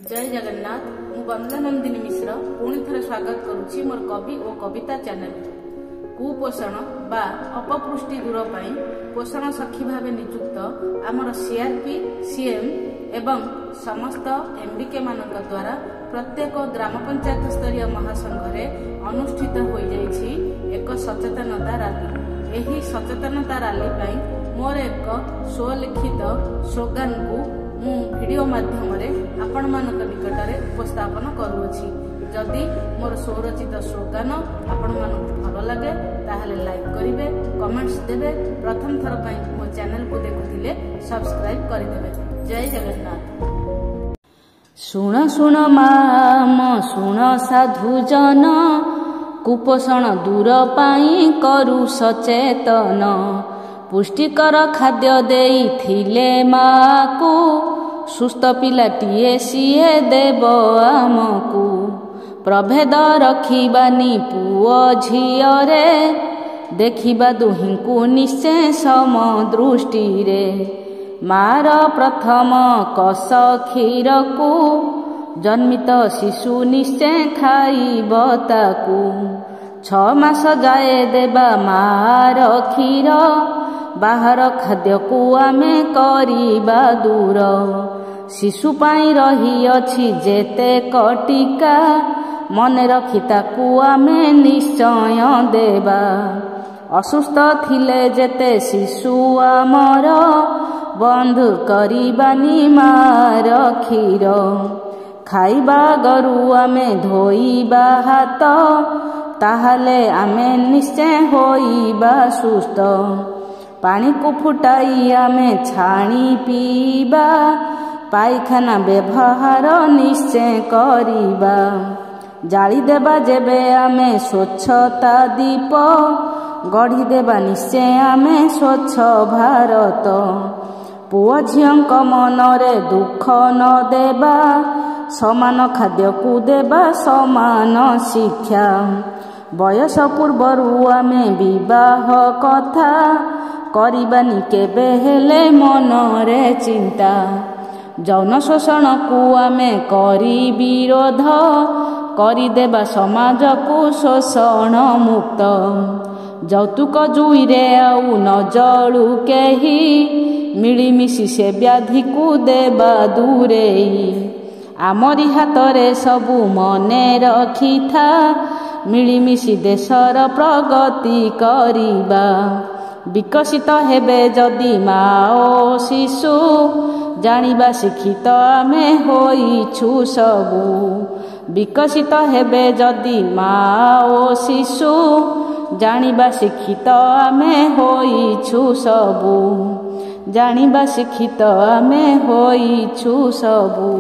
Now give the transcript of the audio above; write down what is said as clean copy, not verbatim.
जय जगन्नाथ। मु वंदना नंदिनी मिश्र पुणी थे स्वागत करुच्ची मोर कवि और कविता चैनल। कुपोषण बा अपपुष्टि दूर पाई पोषण सखी भाव नियुक्त आमर सीआरपी सीएम एवं समस्त एमबीके मानक द्वारा प्रत्येक ग्राम पंचायत स्तरीय महासंघ अनुष्ठित हो जाइछि एक सचेतनता रैली। एही सचेतनता रैली पाई मोर एक स्वलिखित स्लोगान को मु वीडियो माध्यम आपण मानक निकट में उपस्थापन करुछि। जदि मोर स्वरचित स्लोगान आपण मानक भल लगे ताहले लाइक करिवे, कमेंट्स देवे, प्रथम थर पई मो चैनल को देखुथिले सब्सक्राइब करिदेवे। जय जगन्नाथ। सुन सुन माम सुन साधु जन कुपोषण दूर पाई करू सचेतन। पुष्टिकर खाद्य देइथिले माकू सुस्थ पिलाटीए सीए देव आमकू। प्रभेद रखिबानी पुओ झियरे देखिबा दुहिंकू निश्चय समदृष्टि रे। मार प्रथम कस क्षीर को जन्मित शिशु निश्चय खाइब ताकू। 6 मास जाए देबा मार क्षीर बाहर खाद्य को आमे करिबा दूर। शिशु पाई रही अछि जेते कटिका मने रखी ताकू आमे निश्चय देबा। असुस्थ थिले जेते शिशु आमर बंद करिबानी मार क्षीर। खाइबा गरु आमे धोइबा हाथ ताहले आमे निश्चय होइबा सुस्थ। पानी को फुटाई आमे छाणी पीबा पाइखाना व्यवहार निश्चय करिबा। जाली देबा जेबे आमे स्वच्छता दीप गढ़ी देबा निश्चय आमे स्वच्छ भारत। पुओ झियंक मनरे दुख न देबा समान खाद्य को देबा समान शिक्षा। बयस पूर्वरु आमे विवाह कथा करिबानी केबे हेले मनरे चिंता। जौन शोषण को आमे करी विरोध करिदेबा समाज को शोषण मुक्त। जौतुक जुईरे आउ न जळू केही मिलिमिशि से व्याधि को देबा दूरेई। आमरी हातरे सबू मने रखिथा मिलिमिशि देशर प्रगति करिबा। विकसित हेबे जदि माँ ओ शिशु जानिबा शिक्षित आमे होइछु सबू। विकसित हेबे जदि माँ ओ शिशु जानिबा शिक्षित आमे होइछु सबू। जानिबा शिक्षित आमे होइछु सबू।